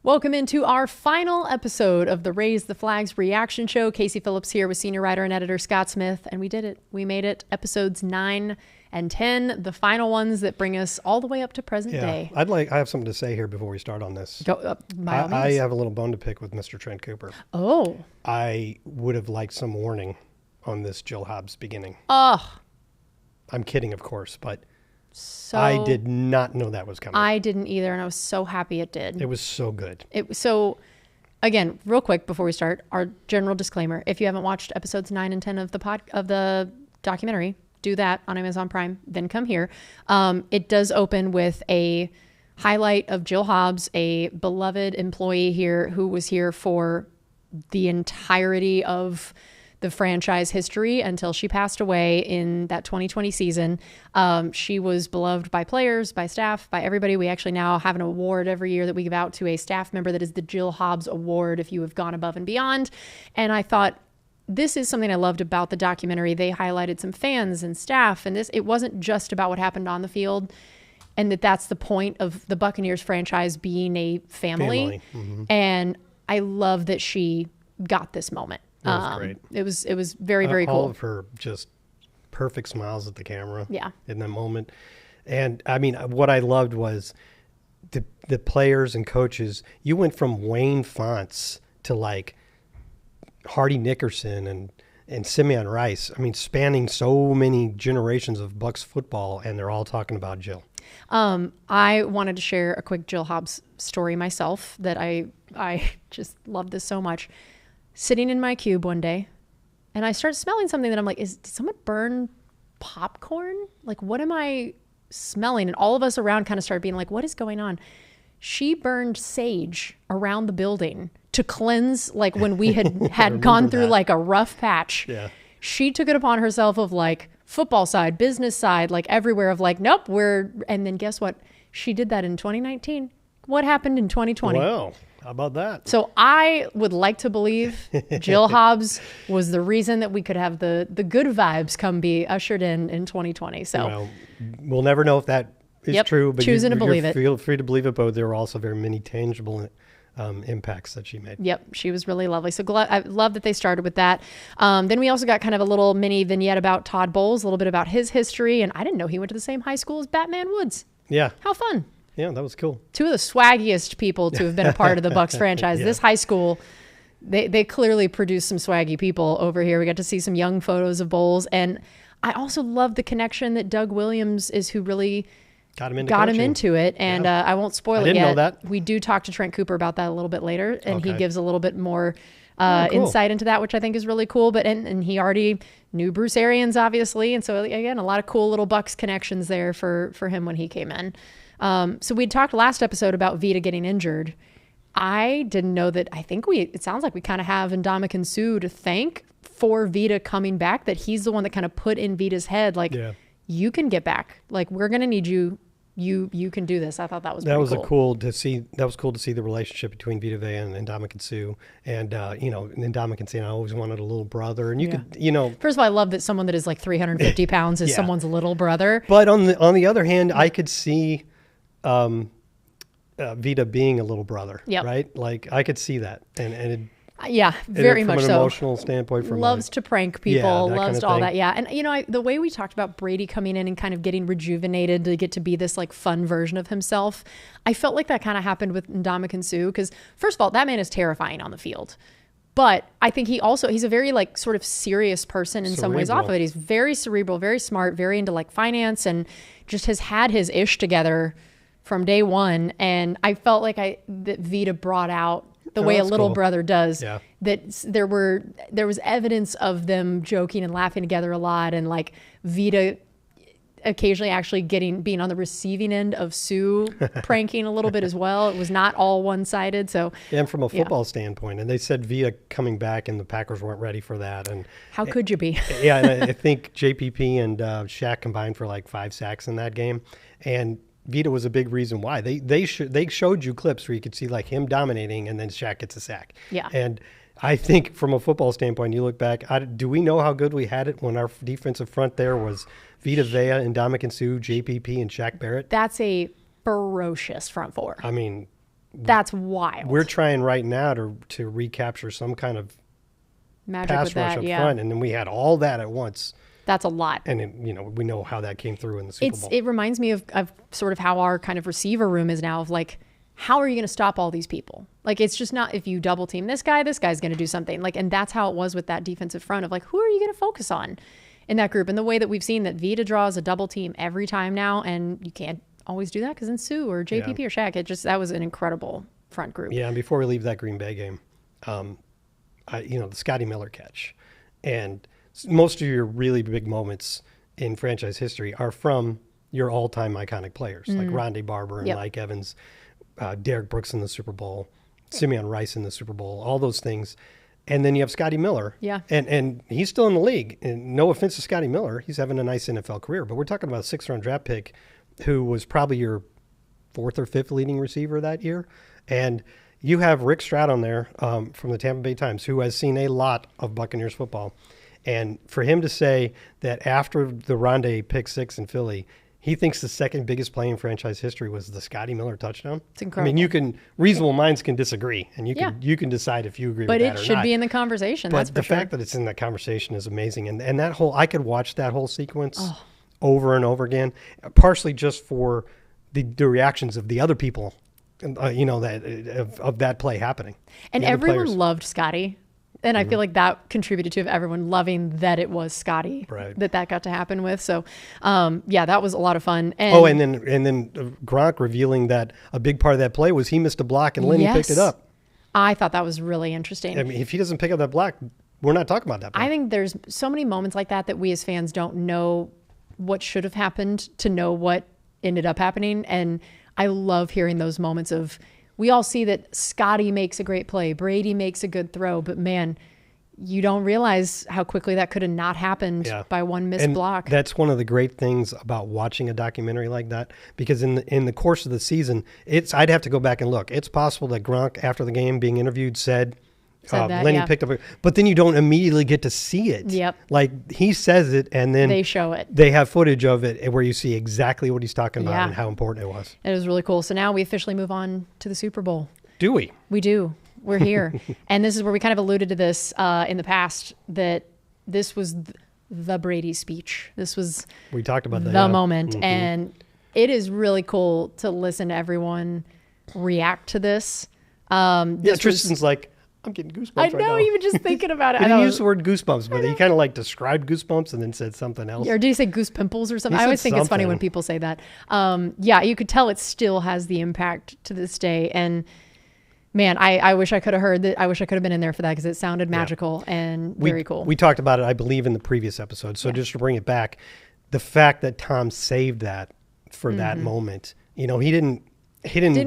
Welcome into our final episode of the Raise the Flags reaction show. Casey Phillips here with senior writer and editor Scott Smith, and we did it. We made it. Episodes 9 and 10, the final ones that bring us all the way up to present day. I have something to say here before we start on this. Go, by all means. I have a little bone to pick with Mr. Trent Cooper. Oh. I would have liked some warning on this Jill Hobbs beginning. Oh. I'm kidding, of course, but So I did not know that was coming. I didn't either, and I was so happy it did. It was so good. So, again, real quick before we start, our general disclaimer: if you haven't watched episodes 9 and 10 of the documentary, do that on Amazon Prime. Then come here. It does open with a highlight of Jill Hobbs, a beloved employee here who was here for the entirety of the franchise history until she passed away in that 2020 season. She was beloved by players, by staff, by everybody. We actually now have an award every year that we give out to a staff member that is the Jill Hobbs Award if you have gone above and beyond. And I thought this is something I loved about the documentary. They highlighted some fans and staff, and it wasn't just about what happened on the field, and that's the point of the Buccaneers franchise being a family. Mm-hmm. And I love that she got this moment. It was great. It was very, very cool. All of her just perfect smiles at the camera. Yeah. In that moment. And I mean, what I loved was the players and coaches. You went from Wayne Fonts to like Hardy Nickerson and Simeon Rice. I mean, spanning so many generations of Bucs football, and they're all talking about Jill. I wanted to share a quick Jill Hobbs story myself that I just love this so much. Sitting in my cube one day, and I start smelling something that I'm like, did someone burn popcorn? Like, what am I smelling? And all of us around kind of started being like, what is going on? She burned sage around the building to cleanse, like when we had gone through like a rough patch. Yeah. She took it upon herself of like football side, business side, like everywhere of like, nope, and then guess what? She did that in 2019. What happened in 2020? Wow. How about that? So I would like to believe Jill Hobbs was the reason that we could have the good vibes come be ushered in 2020. So well, we'll never know if that is true, but choosing to believe it. Feel free to believe it, but there were also very many tangible impacts that she made. Yep, she was really lovely. So I love that they started with that. Then we also got kind of a little mini vignette about Todd Bowles, a little bit about his history, and I didn't know he went to the same high school as Batman Woods. Yeah. How fun. Yeah, that was cool. Two of the swaggiest people to have been a part of the Bucs franchise. Yeah. This high school, they clearly produced some swaggy people over here. We got to see some young photos of Bowles. And I also love the connection that Doug Williams is who really got him into it. And I won't spoil it yet. I didn't know that. We do talk to Trent Cooper about that a little bit later. And he gives a little bit more cool. insight into that, which I think is really cool. But and he already knew Bruce Arians, obviously. And so, again, a lot of cool little Bucs connections there for him when he came in. So we talked last episode about Vita getting injured. I didn't know that. It sounds like we kind of have Ndamukong Suh to thank for Vita coming back, that he's the one that kind of put in Vita's head, like, you can get back. Like, we're going to need you. You can do this. I thought that was cool to see. That was cool to see the relationship between Vita Vea and Ndamukong Suh. And, Ndamukong Suh, I always wanted a little brother. And First of all, I love that someone that is like 350 pounds is someone's little brother. But on the other hand, I could see Vita being a little brother, right? Like I could see that, and very much so. From an emotional standpoint, loves to prank people, loves all that, And the way we talked about Brady coming in and kind of getting rejuvenated to get to be this like fun version of himself, I felt like that kind of happened with Ndamukong Suh, because first of all, that man is terrifying on the field. But I think he's a very like sort of serious person in some ways off of it. He's very cerebral, very smart, very into like finance, and just has had his ish together from day one. And I felt like that Vita brought out the way a little brother does. Yeah. That there was evidence of them joking and laughing together a lot, and like Vita occasionally actually being on the receiving end of Sue pranking a little bit as well. It was not all one-sided. So and from a football standpoint, and they said Vita coming back, and the Packers weren't ready for that. And how could you be? And I think JPP and Shaq combined for like 5 sacks in that game, and Vita was a big reason why. They showed you clips where you could see like him dominating, and then Shaq gets a sack. Yeah. And I think from a football standpoint, you look back, do we know how good we had it when our defensive front there was Vita Vea and Ndamukong Suh, JPP, and Shaq Barrett? That's a ferocious front four. I mean, That's wild. We're trying right now to recapture some kind of Magic pass with rush that, up yeah. front, and then we had all that at once. That's a lot. And it, we know how that came through in the Super Bowl. It reminds me of sort of how our kind of receiver room is now, of like, how are you going to stop all these people? Like, it's just not, if you double team this guy's going to do something. Like, and that's how it was with that defensive front of like, who are you going to focus on in that group? And the way that we've seen that Vita draws a double team every time now, and you can't always do that because then Sue or JPP or Shaq, that was an incredible front group. Yeah, and before we leave that Green Bay game, the Scotty Miller catch, and most of your really big moments in franchise history are from your all-time iconic players, like Rondé Barber and Mike Evans, Derek Brooks in the Super Bowl, Simeon Rice in the Super Bowl, all those things. And then you have Scotty Miller. Yeah. And he's still in the league. And no offense to Scotty Miller, he's having a nice NFL career. But we're talking about a 6th-round draft pick who was probably your 4th or 5th leading receiver that year. And you have Rick Stroud on there from the Tampa Bay Times, who has seen a lot of Buccaneers football. And for him to say that after the Rondé pick 6 in Philly, he thinks the second biggest play in franchise history was the Scotty Miller touchdown. It's incredible. I mean, reasonable minds can disagree, and you can decide if you agree with that or not. But it should be in the conversation. But the fact that it's in that conversation is amazing. And that whole, I could watch that whole sequence over and over again, partially just for the reactions of the other people, of that play happening. And everyone loved Scotty. And I feel like that contributed to everyone loving that it was Scotty that got to happen with. So, that was a lot of fun. And and then Gronk revealing that a big part of that play was he missed a block and Lenny picked it up. I thought that was really interesting. I mean, if he doesn't pick up that block, we're not talking about that play. I think there's so many moments like that we as fans don't know what should have happened to know what ended up happening. And I love hearing those moments of, we all see that Scotty makes a great play, Brady makes a good throw, but man, you don't realize how quickly that could have not happened by one missed block. That's one of the great things about watching a documentary like that, because in the course of the season, I'd have to go back and look. It's possible that Gronk, after the game being interviewed, said Lenny picked up, but then you don't immediately get to see it. Yep. Like he says it, and then they show it. They have footage of it where you see exactly what he's talking about and how important it was. It was really cool. So now we officially move on to the Super Bowl. Do we? We do. We're here. And this is where we kind of alluded to this in the past, that this was the Brady speech. This was we talked about the moment. Mm-hmm. And it is really cool to listen to everyone react to this. Tristan's like, I'm getting goosebumps I know, right now. even just thinking about it. He didn't use the word goosebumps, but he kind of like described goosebumps and then said something else. Or did he say goose pimples or something? I always think it's funny when people say that. You could tell it still has the impact to this day. And man, I wish I could have heard that. I wish I could have been in there for that, because it sounded magical and very cool. We talked about it, I believe, in the previous episode. So just to bring it back, the fact that Tom saved that for that moment, he didn't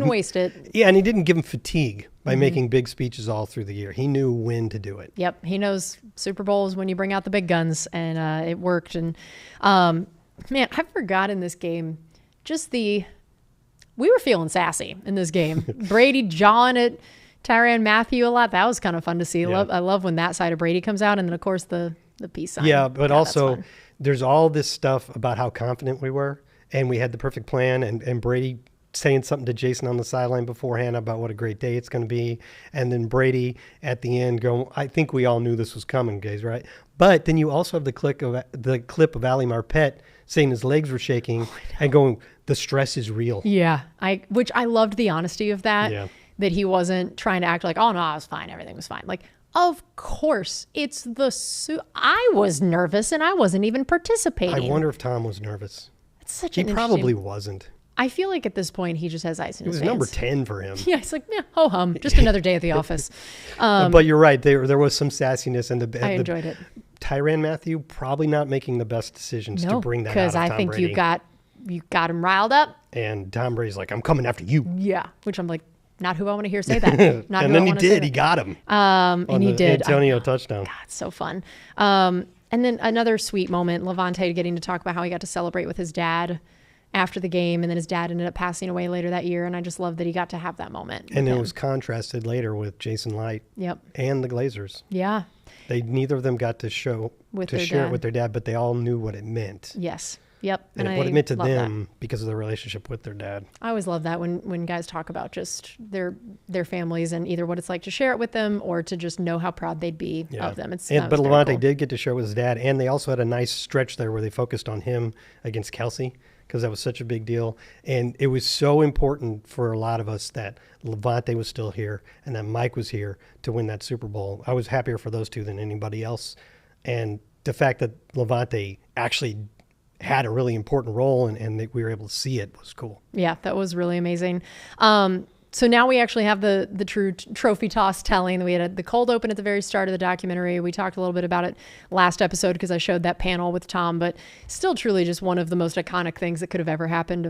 waste it. Yeah, and he didn't give him fatigue by making big speeches all through the year. He knew when to do it. Yep, he knows Super Bowl is when you bring out the big guns, and it worked. And man, I forgot in this game, we were feeling sassy in this game. Brady jawing at Tyrann Mathieu a lot. That was kind of fun to see. Yeah. I love when that side of Brady comes out, and then of course the peace sign. Yeah, but also there's all this stuff about how confident we were, and we had the perfect plan, and Brady saying something to Jason on the sideline beforehand about what a great day it's going to be. And then Brady at the end going, I think we all knew this was coming, guys, right? But then you also have the clip of Ali Marpet saying his legs were shaking and going, the stress is real. Yeah. Which I loved the honesty of that, that he wasn't trying to act like, oh no, I was fine. Everything was fine. Like, of course it's I was nervous and I wasn't even participating. I wonder if Tom was nervous. It's such He probably wasn't. I feel like at this point he just has ice in his veins. It was number 10 for him. Yeah, it's like, ho hum, just another day at the office. But you're right. There was some sassiness, and I enjoyed it. Tyrann Mathieu probably not making the best decisions to bring that out of Tom Brady. Because I think you got him riled up. And Tom Brady's like, I'm coming after you. Yeah, which I'm like, not who I want to hear say that. Not and then he did. He got him. And he did. Antonio touchdown. God, so fun. And then another sweet moment, Levante getting to talk about how he got to celebrate with his dad after the game, and then his dad ended up passing away later that year, and I just love that he got to have that moment. And it was contrasted later with Jason Light and the Glazers. Yeah. Neither of them got to share it with their dad, but they all knew what it meant. Yes. Yep. And what it meant to them because of their relationship with their dad. I always love that when guys talk about just their families and either what it's like to share it with them or to just know how proud they'd be of them. But Levante did get to share with his dad, and they also had a nice stretch there where they focused on him against Kelsey because that was such a big deal. And it was so important for a lot of us that Levante was still here and that Mike was here to win that Super Bowl. I was happier for those two than anybody else. And the fact that Levante actually had a really important role and that we were able to see it was cool. Yeah, that was really amazing. So now we actually have the true trophy toss telling. We had the cold open at the very start of the documentary. We talked a little bit about it last episode because I showed that panel with Tom, but still truly just one of the most iconic things that could have ever happened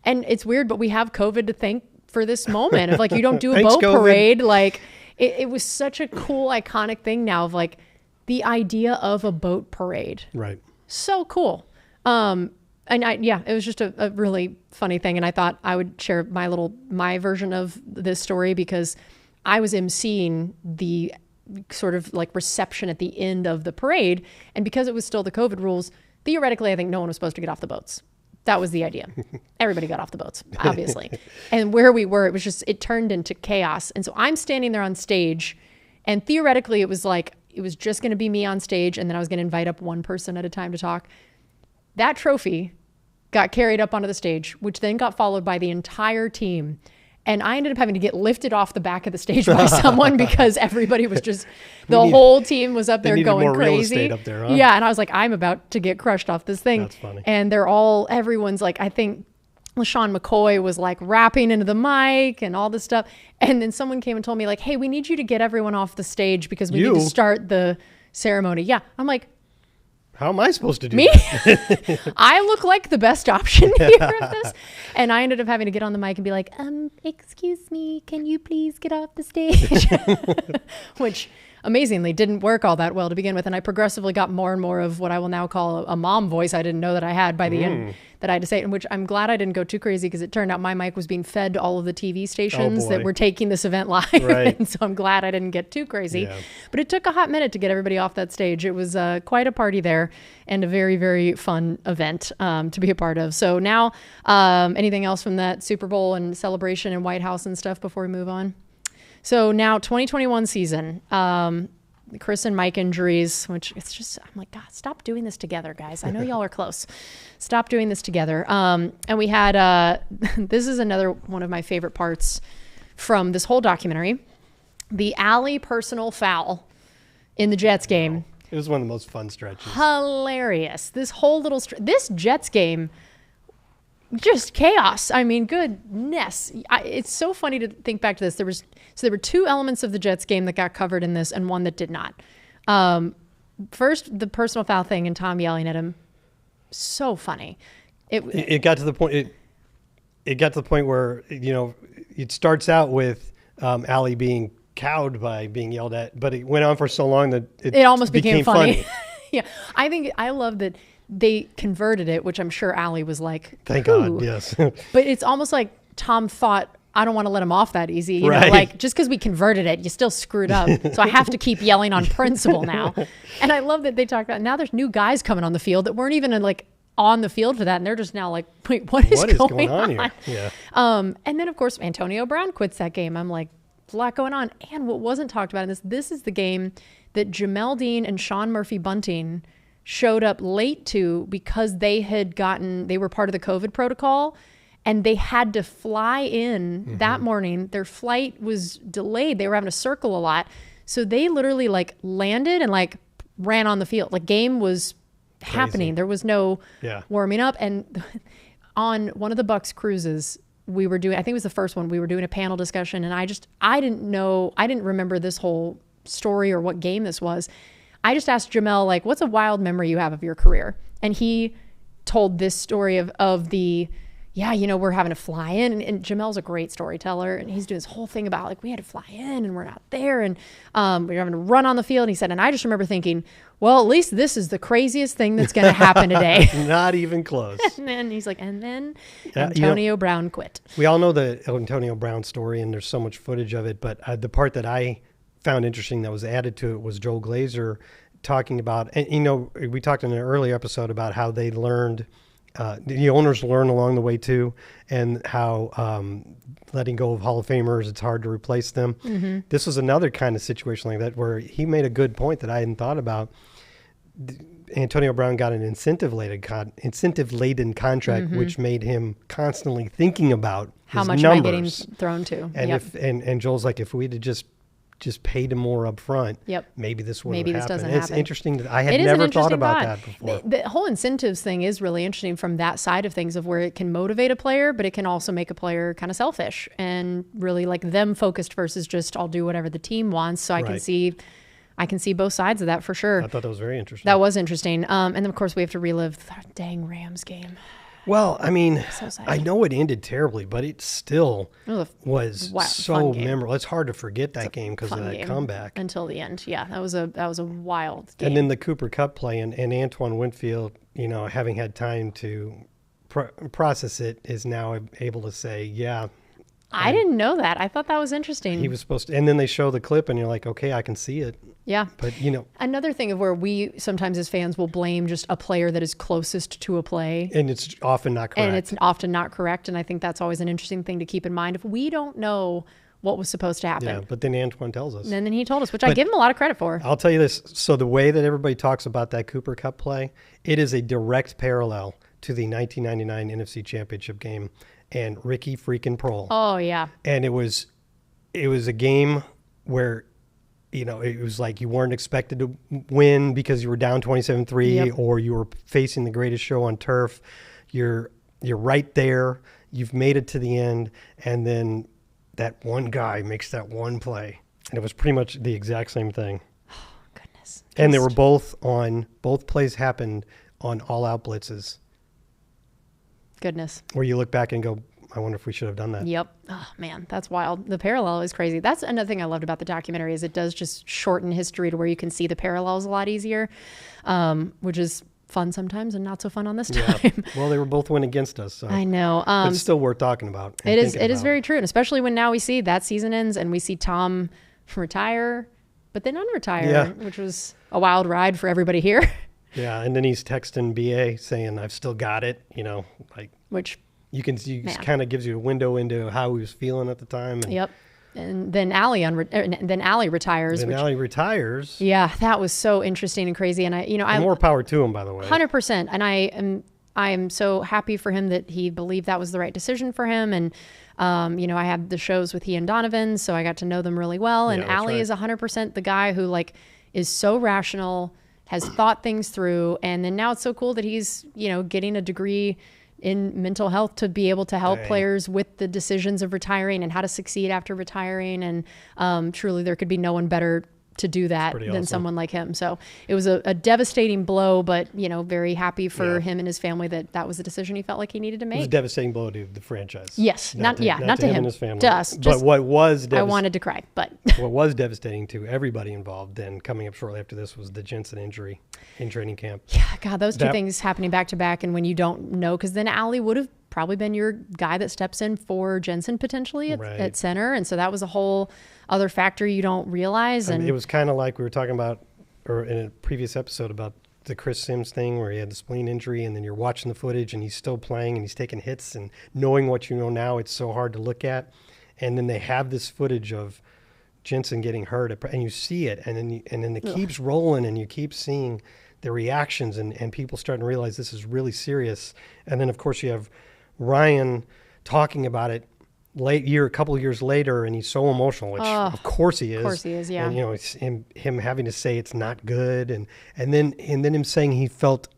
and it's weird, but we have COVID to thank for this moment of you don't do a boat COVID. parade. It was such a cool, iconic thing now of the idea of a boat parade. Right. So cool. It was just a really funny thing. And I thought I would share my version of this story because I was emceeing the sort of reception at the end of the parade. And because it was still the COVID rules, theoretically, I think no one was supposed to get off the boats. That was the idea. Everybody got off the boats, obviously. And where we were, it turned into chaos. And so I'm standing there on stage and theoretically it was just going to be me on stage. And then I was going to invite up one person at a time to talk. That trophy got carried up onto the stage, which then got followed by the entire team. And I ended up having to get lifted off the back of the stage by someone because everybody was just, whole team was up there going more crazy. Real estate up there, huh? Yeah. And I was like, I'm about to get crushed off this thing. That's funny. And everyone's I think LaShawn McCoy was rapping into the mic and all this stuff. And then someone came and told me hey, we need you to get everyone off the stage because we need to start the ceremony. Yeah. I'm like, how am I supposed to do me? that? I look like the best option here of this. And I ended up having to get on the mic and be like, excuse me, can you please get off the stage? Which amazingly didn't work all that well to begin with. And I progressively got more and more of what I will now call a mom voice I didn't know that I had by the end that I had to say, in which I'm glad I didn't go too crazy because it turned out my mic was being fed to all of the TV stations that were taking this event live. Right. And so I'm glad I didn't get too crazy. Yeah. But it took a hot minute to get everybody off that stage. It was quite a party there and a very, very fun event to be a part of. So now, anything else from that Super Bowl and celebration and White House and stuff before we move on? So now 2021 season, Chris and Mike injuries, which it's just, I'm like, God, stop doing this together, guys. I know y'all are close. Stop doing this together. And we had, this is another one of my favorite parts from this whole documentary, the Alley personal foul in the Jets game. It was one of the most fun stretches. Hilarious. This whole little, this Jets game, just chaos. I mean, goodness. It's so funny to think back to this. There were two elements of the Jets game that got covered in this and one that did not. First, the personal foul thing and Tom yelling at him. So funny. It got to the point. It got to the point where, it starts out with Allie being cowed by being yelled at, but it went on for so long that it almost became funny. Yeah. I love that they converted it, which I'm sure Allie was like, thank God, yes. But it's almost like Tom thought, I don't want to let him off that easy. You know, just because we converted it, you still screwed up. So I have to keep yelling on principle now. And I love that they talk about, now there's new guys coming on the field that weren't even on the field for that. And they're just now like, wait, what is going on here? Yeah. And then of course, Antonio Brown quits that game. I'm like, there's a lot going on. And what wasn't talked about in this is the game that Jamel Dean and Sean Murphy Bunting showed up late to because they were part of the COVID protocol and they had to fly in that morning. Their flight was delayed. They were having to circle a lot. So they literally landed and ran on the field. Game was happening. There was no warming up. And on one of the Bucs cruises, we were doing, I think it was the first one, we were doing a panel discussion and I didn't remember this whole story or what game this was. I just asked Jamel, what's a wild memory you have of your career? And he told this story of the, we're having to fly in. And Jamel's a great storyteller. And he's doing this whole thing about we had to fly in and we're not there. And we were having to run on the field. And he said, and I just remember thinking, well, at least this is the craziest thing that's going to happen today. Not even close. And then he's like, and then Antonio Brown quit. We all know the Antonio Brown story and there's so much footage of it. But the part that I found interesting that was added to it was Joel Glazer talking about, and we talked in an earlier episode about how they learned the owners learn along the way too, and how letting go of Hall of Famers, it's hard to replace them. Mm-hmm. This was another kind of situation like that where he made a good point that I hadn't thought about. Antonio Brown got an incentive-laden contract, Mm-hmm. which made him constantly thinking about How his much numbers. am I getting thrown to? And Yep. and Joel's like, if we'd have just paid him more up front, Yep. maybe this wouldn't Maybe this happen. doesn't It's happen. interesting that I had It is never an thought interesting about thought. that before. The whole incentives thing is really interesting from that side of things, of where it can motivate a player, but it can also make a player kind of selfish and really like them focused versus just I'll do whatever the team wants. So I can see both sides of that for sure. I thought that was very interesting. That was interesting. And then of course we have to relive the dang Rams game. Well, I mean, So sad. I know it ended terribly, but it still was fun so game. memorable. It's hard to forget that game because of Fun that game comeback. until the end. Yeah, that was a wild game. And then the Cooper Cup play and Antoine Winfield, having had time to process it, is now able to say, yeah. I didn't know that. I thought that was interesting. He was supposed to, and then they show the clip and you're like, okay, I can see it. Yeah. But, Another thing of where we sometimes as fans will blame just a player that is closest to a play. And it's often not correct. And it's often not correct. And I think that's always an interesting thing to keep in mind. If we don't know what was supposed to happen. Yeah, but then Antoine tells us. And then he told us, which I give him a lot of credit for. I'll tell you this. So the way that everybody talks about that Cooper Cup play, it is a direct parallel to the 1999 NFC Championship game and Ricky freaking Prohl. Oh, yeah. And it was a game where, it was like you weren't expected to win because you were down 27-3 Yep. or you were facing the greatest show on turf. You're right there. You've made it to the end. And then that one guy makes that one play. And it was pretty much the exact same thing. Oh, goodness. And they were both plays happened on all-out blitzes. Goodness. Where you look back and go, I wonder if we should have done that. Yep. Oh, man, that's wild. The parallel is crazy. That's another thing I loved about the documentary is it does just shorten history to where you can see the parallels a lot easier, which is fun sometimes and not so fun on this time. Yeah. Well, they were both win against us. So. I know. But it's still worth talking about. It is very true. And especially when now we see that season ends and we see Tom retire, but then unretire, which was a wild ride for everybody here. Yeah, and then he's texting BA saying, I've still got it, Which you kind of gives you a window into how he was feeling at the time. And yep. And then Allie retires. Then Allie retires. Yeah, that was so interesting and crazy. And I more power to him, by the way. 100%. And I am so happy for him that he believed that was the right decision for him. And I had the shows with he and Donovan, so I got to know them really well. And Allie is 100% the guy who is so rational, has thought things through, and then now it's so cool that he's, getting a degree in mental health to be able to help players with the decisions of retiring and how to succeed after retiring. And truly there could be no one better to do that than someone like him. So it was a devastating blow, but very happy for him and his family that was the decision he felt like he needed to make. It was a devastating blow to the franchise. Yes, not to him and his family. To us. But what was I wanted to cry, but what was devastating to everybody involved then coming up shortly after this was the Jensen injury in training camp. Yeah, God, those two things happening back to back, and when you don't know, because then Allie would have probably been your guy that steps in for Jensen potentially at center, and so that was a whole other factor you don't realize. And it was kind of like we were talking about, or in a previous episode about the Chris Sims thing where he had the spleen injury, and then you're watching the footage and he's still playing and he's taking hits, and knowing what you know now, it's so hard to look at. And then they have this footage of Jensen getting hurt, and you see it, and then it keeps rolling, and you keep seeing the reactions, and people starting to realize this is really serious. And then of course you have Ryan talking about it a couple of years later, and he's so emotional, which of course he is. Of course he is, yeah. And it's him having to say it's not good, and then him saying he felt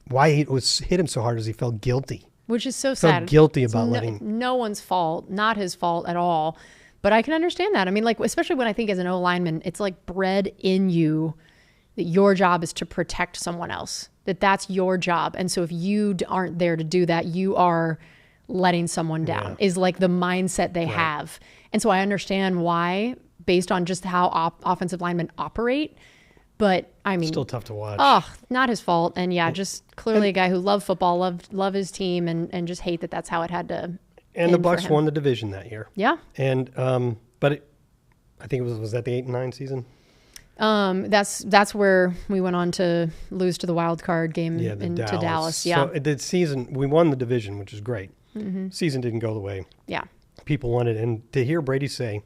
why it was hit him so hard is he felt guilty. Which is so felt sad. Guilty about letting no one's fault, not his fault at all. But I can understand that. I mean, especially when I think as an O lineman, it's bred in you that your job is to protect someone else. That's your job. And so if you aren't there to do that, you are letting someone down, is the mindset they have. And so I understand why, based on just how offensive linemen operate. But I mean, still tough to watch. Oh, not his fault. And just clearly a guy who loved football, loved his team, and just hate that's how it had to. And the Bucs won the division that year. Yeah. And I think it was that the 8-9 season? That's where we went on to lose to the wild card game to Dallas. Yeah. So the season, we won the division, which is great. Season didn't go the way people wanted. And to hear Brady say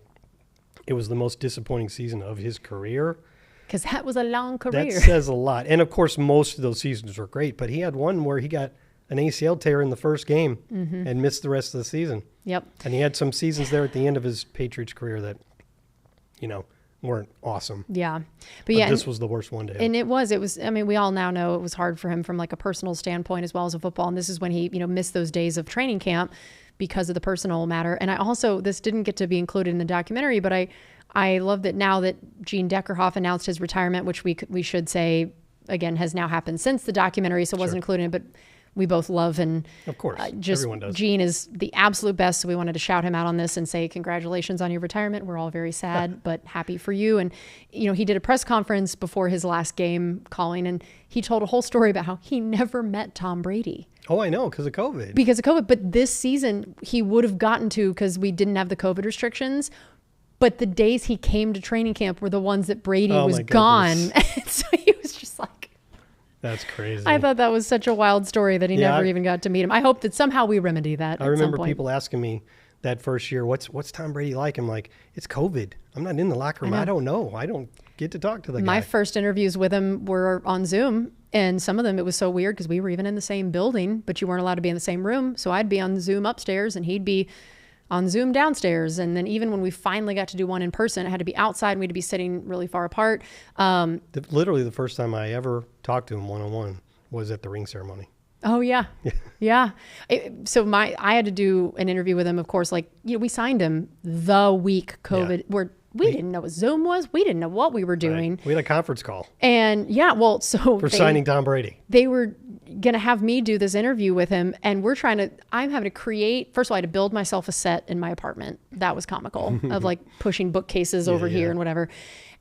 it was the most disappointing season of his career. Because that was a long career. That says a lot. And, of course, most of those seasons were great. But he had one where he got an ACL tear in the first game and missed the rest of the season. Yep. And he had some seasons there at the end of his Patriots career that, weren't awesome. Yeah. But this was the worst one to him. And it was, I mean, we all now know it was hard for him from like a personal standpoint as well as a football. And this is when he, missed those days of training camp because of the personal matter. And I also, this didn't get to be included in the documentary, but I love that now that Gene Deckerhoff announced his retirement, which we should say, again, has now happened since the documentary, so it wasn't included, but we both love and of course, just everyone does. Gene is the absolute best, so we wanted to shout him out on this and say congratulations on your retirement. We're all very sad, but happy for you. And, he did a press conference before his last game calling, and he told a whole story about how he never met Tom Brady. Oh, I know, because of COVID. But this season he would have gotten to because we didn't have the COVID restrictions. But the days he came to training camp were the ones that Brady was gone. So he was just like... That's crazy. I thought that was such a wild story that he never even got to meet him. I hope that somehow we remedy that. I remember people asking me that first year, what's Tom Brady like? I'm like, it's COVID. I'm not in the locker room. I don't know. I don't get to talk to the guy. My first interviews with him were on Zoom. And some of them, it was so weird because we were even in the same building, but you weren't allowed to be in the same room. So I'd be on Zoom upstairs and he'd be on Zoom downstairs. And then even when we finally got to do one in person, it had to be outside and we had to be sitting really far apart. Literally the first time I ever talked to him one-on-one was at the ring ceremony. Oh, yeah. Yeah. I had to do an interview with him, of course, we signed him the week COVID, where we didn't know what Zoom was. We didn't know what we were doing. Right. We had a conference call. And for signing Tom Brady. They were going to have me do this interview with him. And I'm having to create, first of all, I had to build myself a set in my apartment. That was comical of pushing bookcases over here and whatever.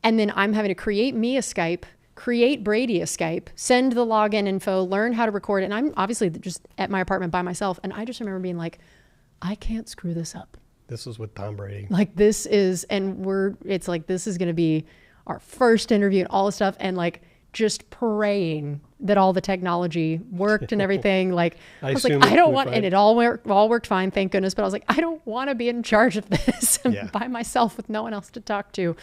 And then I'm having to create me a Skype, create Brady a Skype, send the login info, learn how to record it. And I'm obviously just at my apartment by myself. And I just remember being like, I can't screw this up. This was with Tom Brady. This is going to be our first interview and all this stuff. And just praying that all the technology worked and everything. I was like, I don't want, and it all worked fine, thank goodness. But I was like, I don't want to be in charge of this by myself with no one else to talk to.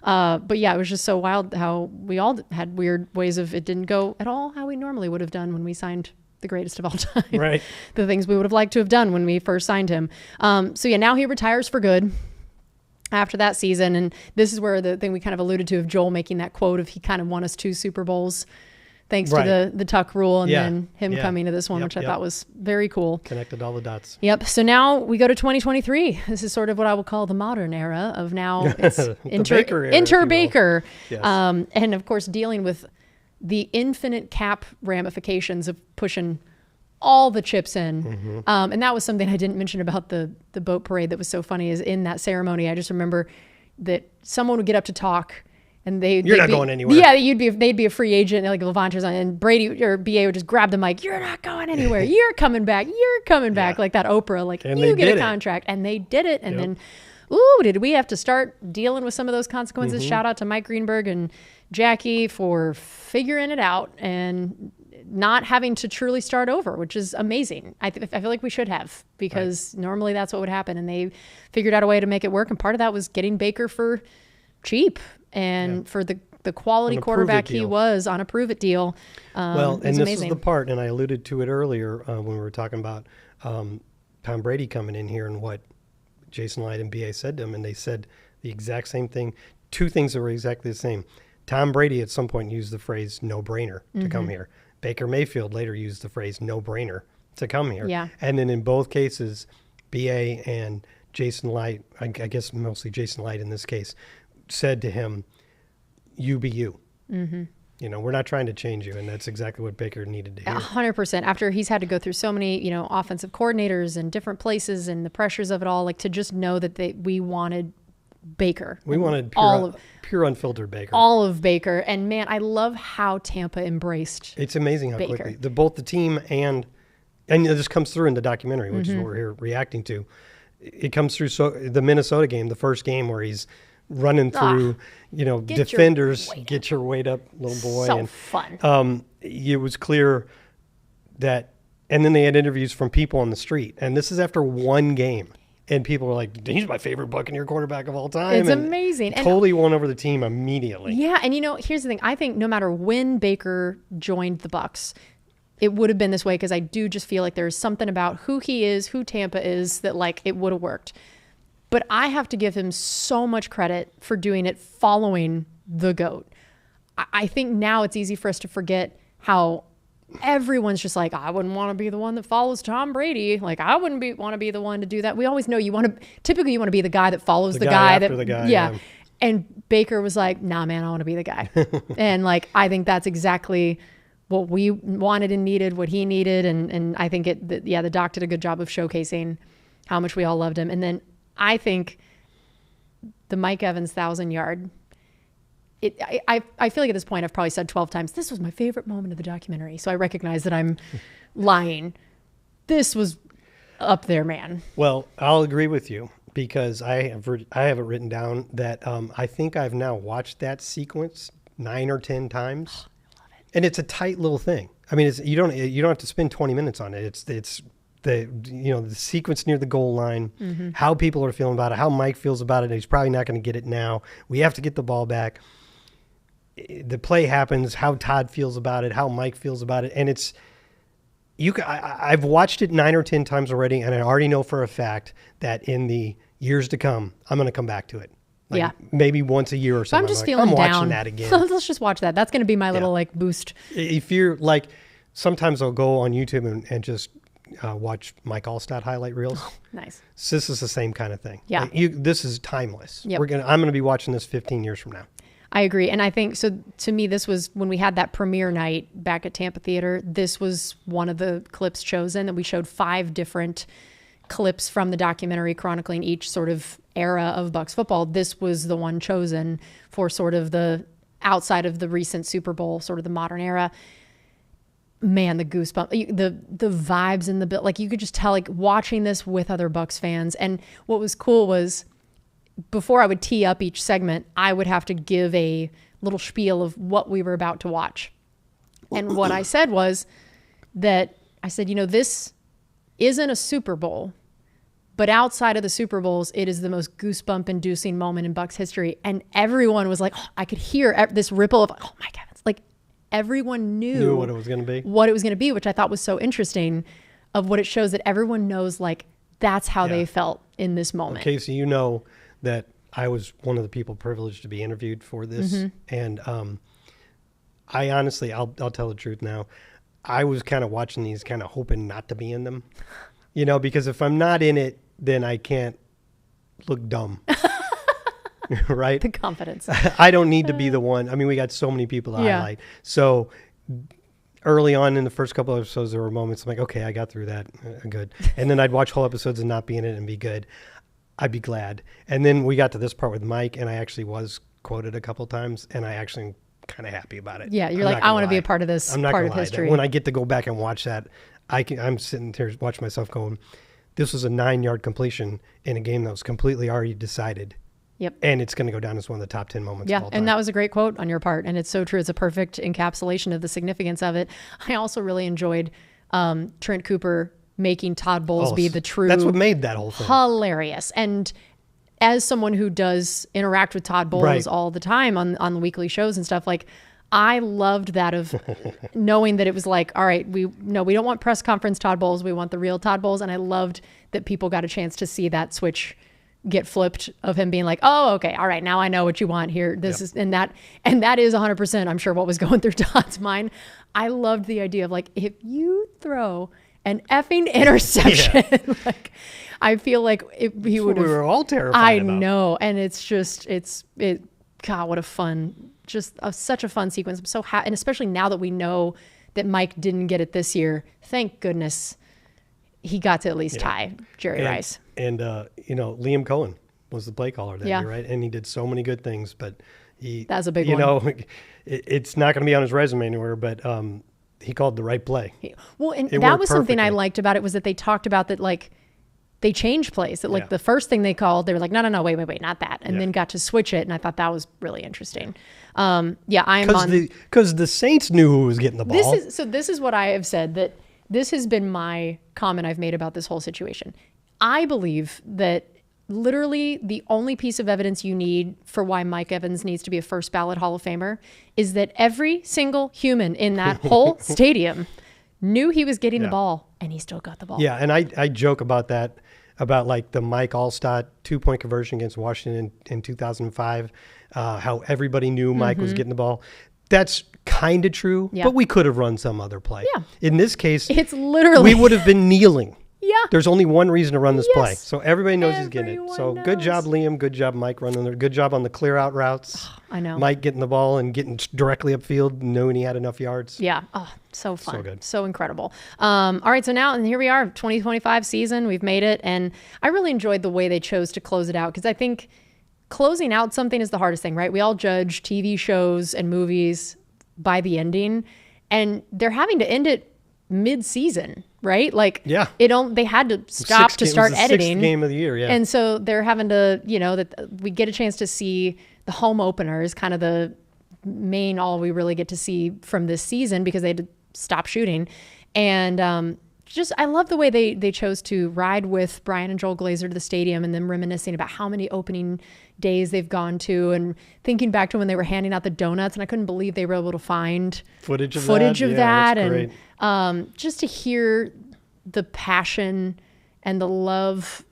But yeah, it was just so wild how we all had weird ways of, it didn't go at all how we normally would have done when we signed the greatest of all time. Right. The things we would have liked to have done when we first signed him. Now he retires for good after that season. And this is where the thing we kind of alluded to of Joel making that quote of he kind of won us 2 Super Bowls thanks to the Tuck rule and then him coming to this one, which I thought was very cool. Connected all the dots. Yep. So now we go to 2023. This is sort of what I would call the modern era of now it's enter Baker. Yes. And of course, dealing with the infinite cap ramifications of pushing all the chips in. And that was something I didn't mention about the boat parade that was so funny is in that ceremony. I just remember that someone would get up to talk and they'd not going anywhere. Yeah, they'd be a free agent like Levant or something, and Brady or BA would just grab the mic. You're not going anywhere. You're coming back. You're coming back. Like that Oprah, and you get a contract. And they did it. And then, did we have to start dealing with some of those consequences? Shout out to Mike Greenberg and Jackie for figuring it out and not having to truly start over, which is amazing. I feel like we should have, because normally that's what would happen. And they figured out a way to make it work. And part of that was getting Baker for cheap and for the quality quarterback he was on a prove-it deal. And this is the part, and I alluded to it earlier when we were talking about Tom Brady coming in here and what Jason Light and BA said to him, and they said the exact same thing. 2 things that were exactly the same. Tom Brady at some point used the phrase no-brainer to come here. Baker Mayfield later used the phrase no-brainer to come here. Yeah. And then in both cases, BA and Jason Light, I guess mostly Jason Light in this case, said to him, you be you. We're not trying to change you. And that's exactly what Baker needed to hear. 100%. After he's had to go through so many, offensive coordinators and different places and the pressures of it all, to just know that we wanted Baker. We wanted pure unfiltered Baker. All of Baker. And man, I love how Tampa embraced It's amazing how Baker. quickly. Both the team and this comes through in the documentary, which is what we're here reacting to. It comes through the Minnesota game, the first game where he's running through, defenders, get your weight up, little boy. So fun. It was clear that, and then they had interviews from people on the street. And this is after one game. And people were like, he's my favorite Buccaneer quarterback of all time. It's amazing. Totally won over the team immediately. Yeah, and here's the thing. I think no matter when Baker joined the Bucs, it would have been this way, because I do just feel like there's something about who he is, who Tampa is, that like it would have worked. But I have to give him so much credit for doing it following the GOAT. I think now it's easy for us to forget how everyone's just like, I wouldn't want to be the one that follows Tom Brady. Like, I wouldn't want to be the one to do that. We always know you want to be the guy that follows the guy after the guy. Yeah. And Baker was like, nah, man, I want to be the guy. And like, I think that's exactly what we wanted and needed, what he needed. And I think the doc did a good job of showcasing how much we all loved him. And then I think the Mike Evans 1,000-yard, I feel like at this point I've probably said 12 times, this was my favorite moment of the documentary. So I recognize that I'm lying. This was up there, man. Well, I'll agree with you, because I have it written down that I think I've now watched that sequence 9 or 10 times. I love it. And it's a tight little thing. I mean, you don't have to spend 20 minutes on it. It's the sequence near the goal line, how people are feeling about it, how Mike feels about it. He's probably not going to get it now. We have to get the ball back. The play happens, how Todd feels about it, how Mike feels about it. And I've watched it 9 or 10 times already, and I already know for a fact that in the years to come, I'm going to come back to it. Like maybe once a year or something. I'm just feeling down. I'm watching that again. Let's just watch that. That's going to be my little boost. If you're like, sometimes I'll go on YouTube and just watch Mike Allstott highlight reels. Oh, nice. So this is the same kind of thing. Yeah. Like this is timeless. Yep. I'm going to be watching this 15 years from now. I agree. And I think, so to me, this was when we had that premiere night back at Tampa Theater, this was one of the clips chosen, that we showed 5 different clips from the documentary chronicling each sort of era of Bucs football. This was the one chosen for sort of the outside of the recent Super Bowl, sort of the modern era. Man, the goosebumps, the vibes in the bill, like you could just tell, like watching this with other Bucs fans. And what was cool was, before I would tee up each segment, I would have to give a little spiel of what we were about to watch. And what I said was that I said, this isn't a Super Bowl, but outside of the Super Bowls, it is the most goosebump inducing moment in Bucs history. And everyone was like, I could hear this ripple of, oh my heavens. Like everyone knew what it was going to be, which I thought was so interesting, of what it shows, that everyone knows, like, that's how they felt in this moment. Okay, so that I was one of the people privileged to be interviewed for this. And I honestly, I'll tell the truth now, I was kind of watching these kind of hoping not to be in them, because if I'm not in it, then I can't look dumb. Right? The confidence. I don't need to be the one. I mean, we got so many people to highlight. So early on in the first couple of episodes, there were moments I'm like, okay, I got through that. Good. And then I'd watch whole episodes and not be in it and be good. I'd be glad. And then we got to this part with Mike, and I actually was quoted a couple times, and I actually am kind of happy about it. Yeah, you're like, I want to be a part of this part of history. When I get to go back and watch that, I'm sitting there watching myself going, this was a 9-yard completion in a game that was completely already decided. Yep. And it's going to go down as one of the top 10 moments of all time. And that was a great quote on your part. And it's so true. It's a perfect encapsulation of the significance of it. I also really enjoyed Trent Cooper making Todd Bowles be the true. That's what made that whole thing hilarious. And as someone who does interact with Todd Bowles all the time on the weekly shows and stuff, like, I loved that, of knowing that it was like, all right, we don't want press conference Todd Bowles. We want the real Todd Bowles. And I loved that people got a chance to see that switch get flipped, of him being like, oh, okay, all right, now I know what you want here. This is, and that is 100%, I'm sure, what was going through Todd's mind. I loved the idea of, like, if you throw an effing interception, like, I feel like he would have. We were all terrified about. I know, and it's just, God, what a fun, such a fun sequence. I'm so happy, and especially now that we know that Mike didn't get it this year, thank goodness he got to at least tie Jerry Rice. And, Liam Cohen was the play caller that year, right? And he did so many good things, but that's a big one. It's not going to be on his resume anywhere, but he called the right play. Well, and that was something I liked about it, was that they talked about that, like, they changed plays. Like the first thing they called, they were like, no, wait, not that. And then got to switch it. And I thought that was really interesting. I am on. Because the Saints knew who was getting the ball. This is what I have said, that this has been my comment I've made about this whole situation. I believe that literally the only piece of evidence you need for why Mike Evans needs to be a first ballot Hall of Famer is that every single human in that whole stadium knew he was getting the ball, and he still got the ball. Yeah, and I joke about that, about like the Mike Allstott 2-point conversion against Washington in 2005, how everybody knew Mike was getting the ball. That's kind of true, but we could have run some other play. Yeah. In this case, it's literally... we would have been kneeling. Yeah. There's only one reason to run this play. So everybody knows he's getting it. So good job, Liam. Good job, Mike, running there. Good job on the clear out routes. I know. Mike getting the ball and getting directly upfield, knowing he had enough yards. Yeah. Oh, so fun. So good. So incredible. All right. So now, and here we are, 2025 season. We've made it. And I really enjoyed the way they chose to close it out, because I think closing out something is the hardest thing, right? We all judge TV shows and movies by the ending, and they're having to end it mid-season, right? Like, they had to stop to start editing. 6th game of the year, and so they're having to, that we get a chance to see the home opener is kind of the main all we really get to see from this season, because they had to stop shooting. And I love the way they chose to ride with Brian and Joel Glazer to the stadium, and then reminiscing about how many opening days they've gone to, and thinking back to when they were handing out the donuts, and I couldn't believe they were able to find footage of that. And just to hear the passion and the love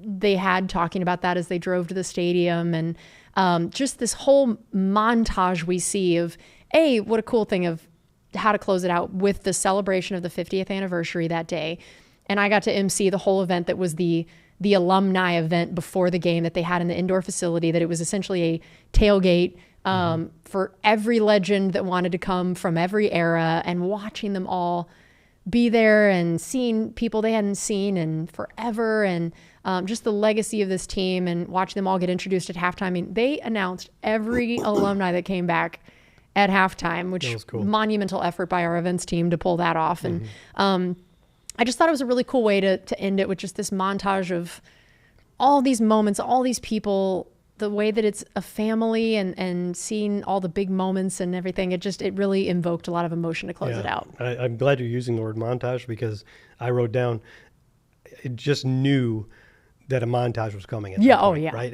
they had talking about that as they drove to the stadium, and just this whole montage we see of what a cool thing of how to close it out with the celebration of the 50th anniversary that day. And I got to MC the whole event that was the alumni event before the game that they had in the indoor facility, that it was essentially a tailgate for every legend that wanted to come from every era, and watching them all be there and seeing people they hadn't seen in forever, and just the legacy of this team, and watching them all get introduced at halftime. I mean, they announced every alumni that came back at halftime, which was cool. Monumental effort by our events team to pull that off. And I just thought it was a really cool way to end it with just this montage of all these moments, all these people, the way that it's a family, and seeing all the big moments and everything. It really invoked a lot of emotion to close it out. I'm glad you're using the word montage, because I wrote down, it just knew that a montage was coming. At that point, right?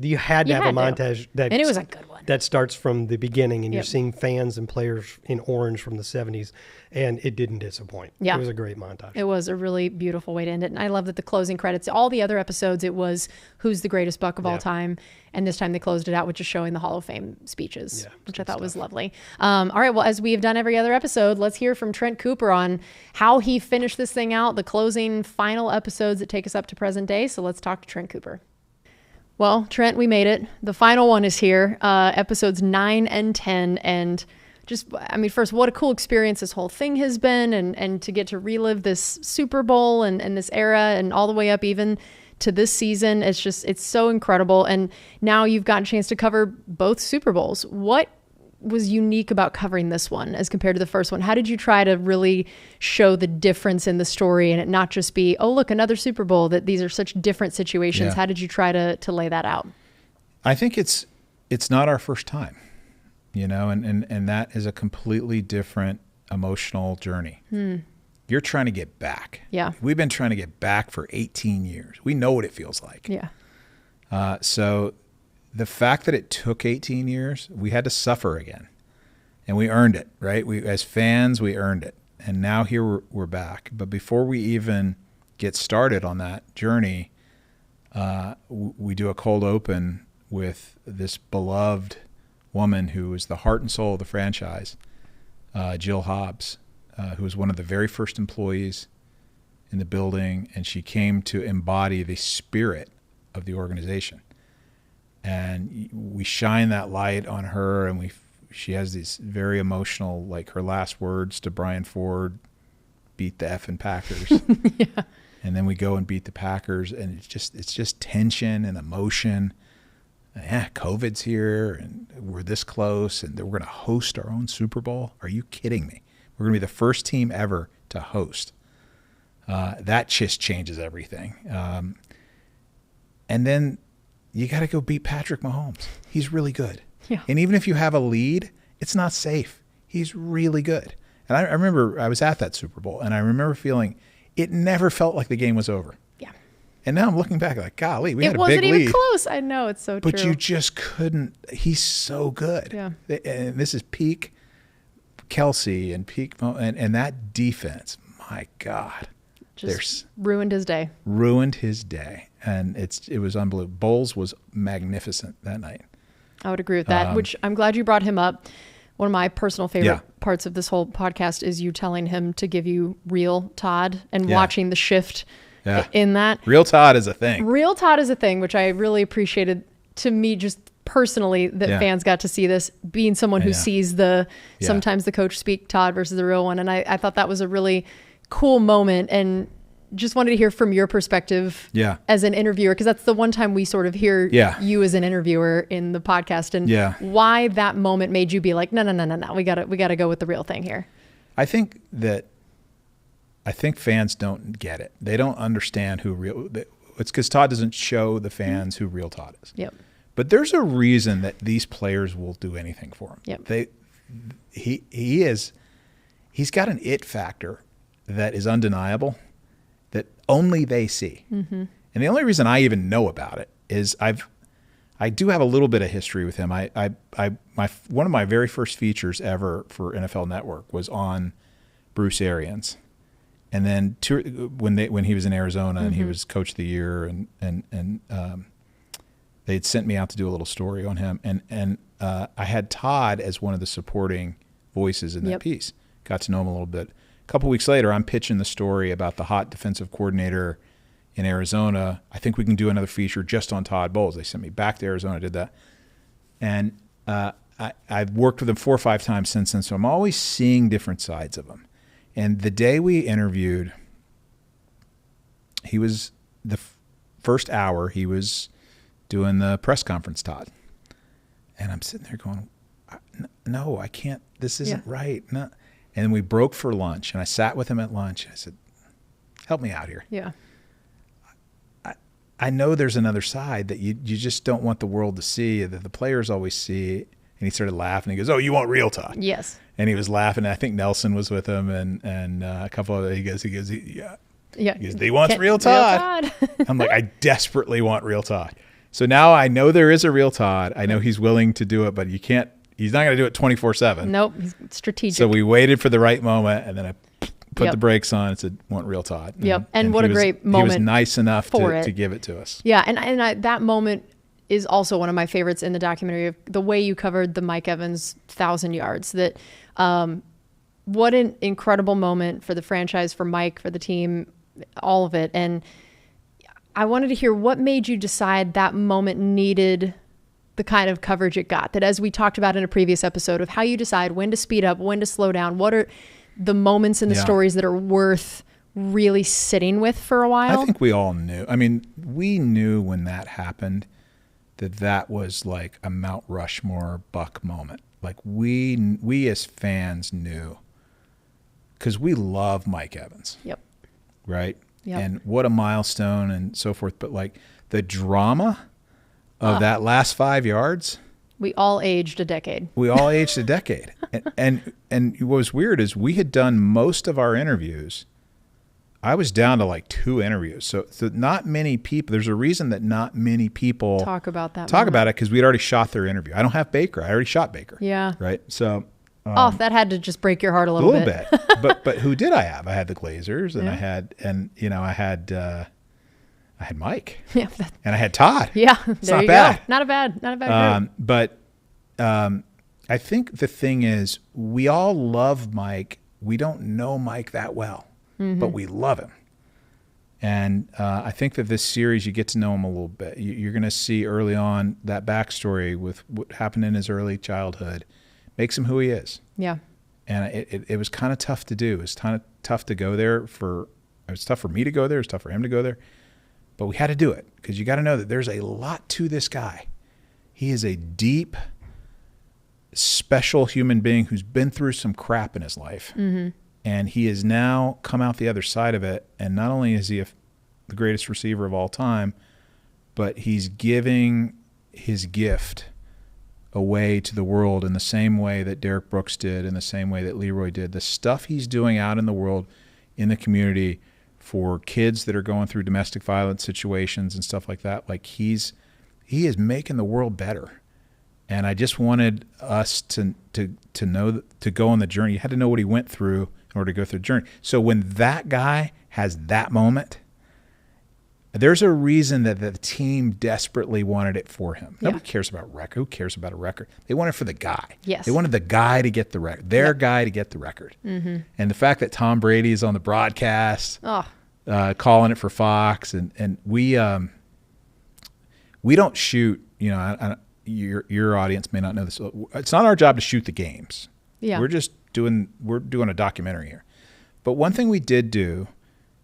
You had to have a montage and it was a good one. That starts from the beginning, and you're seeing fans and players in orange from the 70s, and it didn't disappoint. Yeah. It was a great montage. It was a really beautiful way to end it. And I love that the closing credits, all the other episodes, it was who's the greatest Buck of all time. And this time they closed it out with just showing the Hall of Fame speeches, which I thought was lovely. All right. Well, as we have done every other episode, let's hear from Trent Cooper on how he finished this thing out, the closing final episodes that take us up to present day. So let's talk to Trent Cooper. Well, Trent, we made it. The final one is here, episodes 9 and 10. And first, what a cool experience this whole thing has been, and to get to relive this Super Bowl and this era, and all the way up even to this season. It's so incredible. And now you've gotten a chance to cover both Super Bowls. What was unique about covering this one as compared to the first one? How did you try to really show the difference in the story, and it not just be, oh, look, another Super Bowl, that these are such different situations? Yeah. How did you try to lay that out? I think it's not our first time, and that is a completely different emotional journey. You're trying to get back. Yeah. We've been trying to get back for 18 years. We know what it feels like. Yeah. So the fact that it took 18 years, we had to suffer again, and we earned it, right? As fans, we earned it. And now here we're back. But before we even get started on that journey, we do a cold open with this beloved woman who is the heart and soul of the franchise, Jill Hobbs, who was one of the very first employees in the building, and she came to embody the spirit of the organization. And we shine that light on her, and she has these very emotional, like her last words to Brian Ford, beat the effing Packers. Yeah. And then we go and beat the Packers, and it's just tension and emotion. COVID's here, and we're this close, and we're going to host our own Super Bowl. Are you kidding me? We're going to be the first team ever to host. that just changes everything. And then you got to go beat Patrick Mahomes. He's really good. Yeah. And even if you have a lead, it's not safe. He's really good. And I remember I was at that Super Bowl, and I remember feeling it never felt like the game was over. Yeah. And now I'm looking back like, golly, we had a big wasn't lead. even close. I know, it's so true. But you just couldn't. He's so good. Yeah. And this is peak Kelsey and peak and that defense. My God. Just ruined his day. Ruined his day. And it was unbelievable. Bowles was magnificent that night. I would agree with that, which I'm glad you brought him up. One of my personal favorite Yeah. parts of this whole podcast is you telling him to give you real Todd and Yeah. watching the shift in that. Real Todd is a thing. Real Todd is a thing, which I really appreciated. To me, just personally, that fans got to see this, being someone who sees sometimes the coach speak Todd versus the real one. And I thought that was a really cool moment, and just wanted to hear from your perspective as an interviewer, because that's the one time we sort of hear you as an interviewer in the podcast, and why that moment made you be like, no, we gotta go with the real thing here. I think fans don't get it. They don't understand who real. It's because Todd doesn't show the fans who real Todd is. Yep. But there's a reason that these players will do anything for him. Yep. He's got an it factor that is undeniable, that only they see. Mm-hmm. And the only reason I even know about it is I do have a little bit of history with him. One of my very first features ever for NFL Network was on Bruce Arians. And then when he was in Arizona and he was coach of the year, and they'd sent me out to do a little story on him, and I had Todd as one of the supporting voices in that piece. Got to know him a little bit. A couple weeks later, I'm pitching the story about the hot defensive coordinator in Arizona. I think we can do another feature just on Todd Bowles. They sent me back to Arizona, did that, and I've worked with him 4 or 5 times since then. So I'm always seeing different sides of him. And the day we interviewed, he was the first hour he was doing the press conference, Todd. And I'm sitting there going, no, I can't. This isn't right. No. And then we broke for lunch, and I sat with him at lunch. I said, help me out here. Yeah. I know there's another side that you just don't want the world to see, that the players always see. And he started laughing. He goes, oh, you want real Todd? Yes. And he was laughing. I think Nelson was with him, and a couple of he goes, yeah. He goes, he wants real Todd. I'm like, I desperately want real Todd. So now I know there is a real Todd. I know he's willing to do it, but he's not going to do it 24/7. Nope, he's strategic. So we waited for the right moment, and then I put the brakes on and said, want real Todd. And what a great moment. He was nice enough to give it to us. Yeah, and that moment is also one of my favorites in the documentary, of the way you covered the Mike Evans 1,000 yards. That what an incredible moment for the franchise, for Mike, for the team, all of it. And I wanted to hear what made you decide that moment needed the kind of coverage it got. That, as we talked about in a previous episode, of how you decide when to speed up, when to slow down, what are the moments in the stories that are worth really sitting with for a while. I think we all knew. I mean, we knew when that happened that was like a Mount Rushmore Buck moment. Like we as fans knew, because we love Mike Evans. Yep. Right? Yep. And what a milestone and so forth. But like the drama of that last 5 yards. We all aged a decade. And what was weird is we had done most of our interviews. I was down to like 2 interviews. So not many people, there's a reason that not many people talk about it, because we'd already shot their interview. I don't have Baker. I already shot Baker. Yeah. Right. So. That had to just break your heart a little bit. But who did I have? I had the Glazers, and I had Mike. Yeah. And I had Todd. Yeah. It's not bad. Not a bad group. But I think the thing is, we all love Mike. We don't know Mike that well, but we love him. And I think that this series, you get to know him a little bit. You're going to see early on that backstory with what happened in his early childhood. Makes him who he is. Yeah. And it was kind of tough to do. It was kind of tough to go there. It was tough for me to go there. It was tough for him to go there. But we had to do it, because you got to know that there's a lot to this guy. He is a deep, special human being who's been through some crap in his life. Mm-hmm. And he has now come out the other side of it. And not only is he the greatest receiver of all time, but he's giving his gift away to the world in the same way that Derek Brooks did, in the same way that Leroy did. The stuff he's doing out in the world, in the community, for kids that are going through domestic violence situations and stuff like that, like he is making the world better. And I just wanted us to know, to go on the journey. You had to know what he went through in order to go through the journey. So when that guy has that moment, there's a reason that the team desperately wanted it for him. Nobody cares about record. Who cares about a record? They want it for the guy. Yes. They wanted the guy to get the record, their guy to get the record. Mm-hmm. And the fact that Tom Brady is on the broadcast, calling it for Fox, and we don't shoot. You know, your audience may not know this. It's not our job to shoot the games. Yeah. We're doing a documentary here. But one thing we did do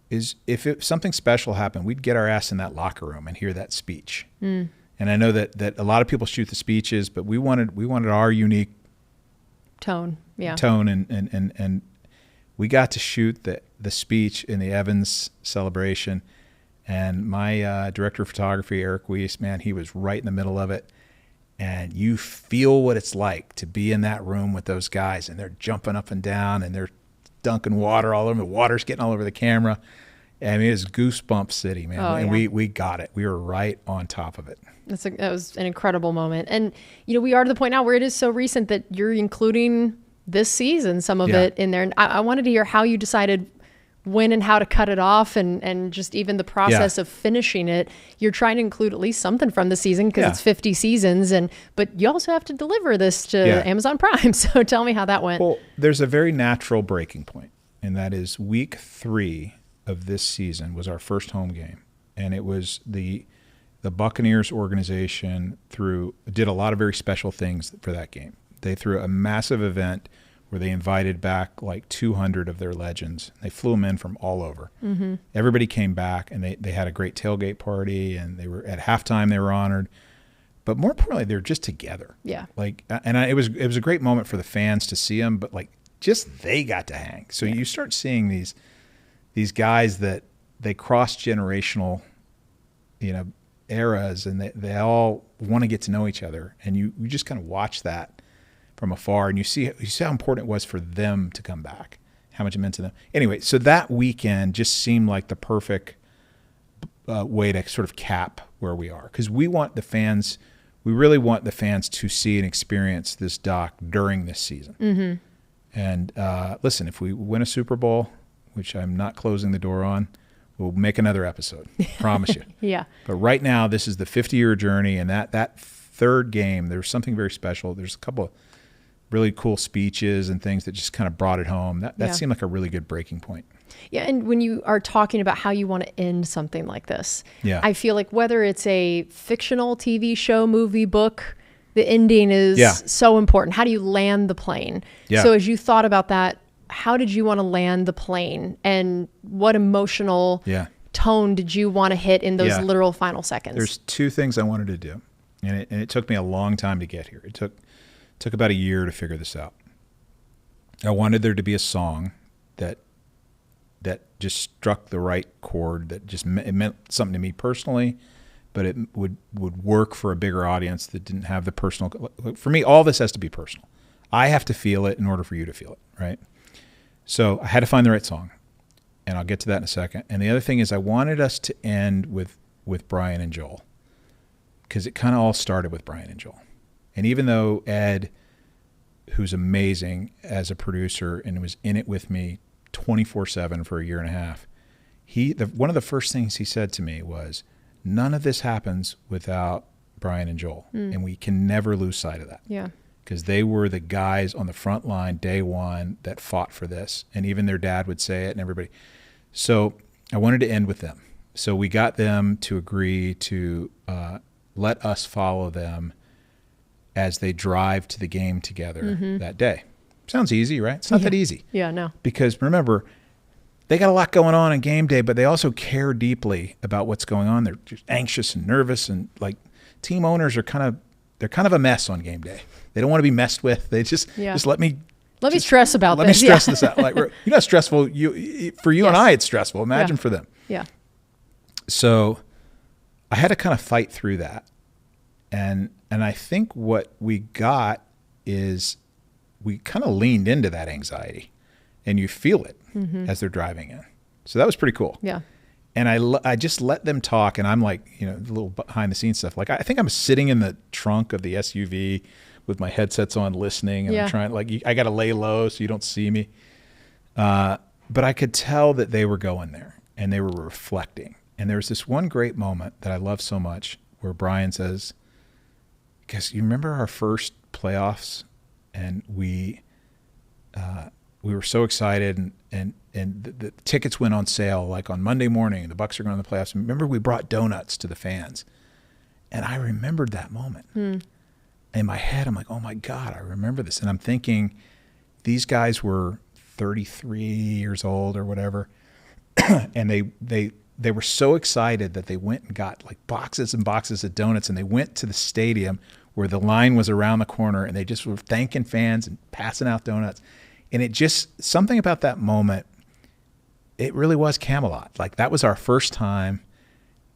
is if something special happened, we'd get our ass in that locker room and hear that speech. And I know that a lot of people shoot the speeches, but we wanted our unique tone, and we got to shoot the speech in the Evans celebration. And my director of photography, Eric Weiss, man, he was right in the middle of it. And you feel what it's like to be in that room with those guys, and they're jumping up and down, and they're dunking water all over. The water's getting all over the camera. I mean, it was goosebump city, man. We got it. We were right on top of it. That was an incredible moment. And, you know, we are to the point now where it is so recent that you're including this season, some of it in there. And I wanted to hear how you decided when and how to cut it off, and just even the process of finishing it. You're trying to include at least something from the season because it's 50 seasons, but you also have to deliver this to Amazon Prime. So tell me how that went. Well, there's a very natural breaking point, and that is week 3 of this season was our first home game, and it was the Buccaneers organization did a lot of very special things for that game. They threw a massive event where they invited back like 200 of their legends. They flew them in from all over. Mm-hmm. Everybody came back, and they had a great tailgate party, and they were at halftime. They were honored, but more importantly, they were just together. Yeah. It was a great moment for the fans to see them, but like just they got to hang. So you start seeing these guys that they cross generational, eras, and they all want to get to know each other, and you just kind of watch that from afar, and you see how important it was for them to come back, how much it meant to them. Anyway, so that weekend just seemed like the perfect way to sort of cap where we are, because we really want the fans to see and experience this doc during this season. Mm-hmm. And listen, if we win a Super Bowl, which I'm not closing the door on, we'll make another episode, promise you. Yeah. But right now, this is the 50-year journey, and that third game, there was something very special. There's a couple of really cool speeches and things that just kind of brought it home. That seemed like a really good breaking point. Yeah, and when you are talking about how you want to end something like this, I feel like whether it's a fictional TV show, movie, book, the ending is so important. How do you land the plane? Yeah. So as you thought about that, how did you want to land the plane, and what emotional tone did you want to hit in those literal final seconds? There's 2 things I wanted to do, and it took me a long time to get here. It took about a year to figure this out. I wanted there to be a song that just struck the right chord, that just it meant something to me personally, but it would work for a bigger audience that didn't have the personal. For me, all this has to be personal. I have to feel it in order for you to feel it, right? So I had to find the right song, and I'll get to that in a second. And the other thing is I wanted us to end with Brian and Joel, because it kind of all started with Brian and Joel. And even though Ed, who's amazing as a producer and was in it with me 24/7 for a year and a half, one of the first things he said to me was, none of this happens without Brian and Joel. And we can never lose sight of that. Yeah. Because they were the guys on the front line day one that fought for this. And even their dad would say it, and everybody. So I wanted to end with them. So we got them to agree to let us follow them as they drive to the game together that day. Sounds easy, right? It's not that easy. Yeah, no. Because remember, they got a lot going on game day, but they also care deeply about what's going on. They're just anxious and nervous, and like team owners are kind of a mess on game day. They don't want to be messed with. They just let me Let me stress about let this. me stress this out. Like, you're not stressful. For you and I, it's stressful. Imagine for them. Yeah. So I had to kind of fight through that. And I think what we got is we kind of leaned into that anxiety, and you feel it as they're driving in. So that was pretty cool. Yeah. And I just let them talk, and I'm like, a little behind the scenes stuff. Like, I think I'm sitting in the trunk of the SUV with my headsets on, listening, and I'm trying, like, I got to lay low so you don't see me. But I could tell that they were going there, and they were reflecting. And there was this one great moment that I love so much where Brian says, "Guess you remember our first playoffs, and we were so excited, and the tickets went on sale like on Monday morning. The Bucs are going to the playoffs. Remember, we brought donuts to the fans." And I remembered that moment. In my head, I'm like, oh my God, I remember this. And I'm thinking, these guys were 33 years old or whatever, and they were so excited that they went and got like boxes and boxes of donuts, and they went to the stadium where the line was around the corner, and they just were thanking fans and passing out donuts. And it just, something about that moment, it really was Camelot. Like, that was our first time.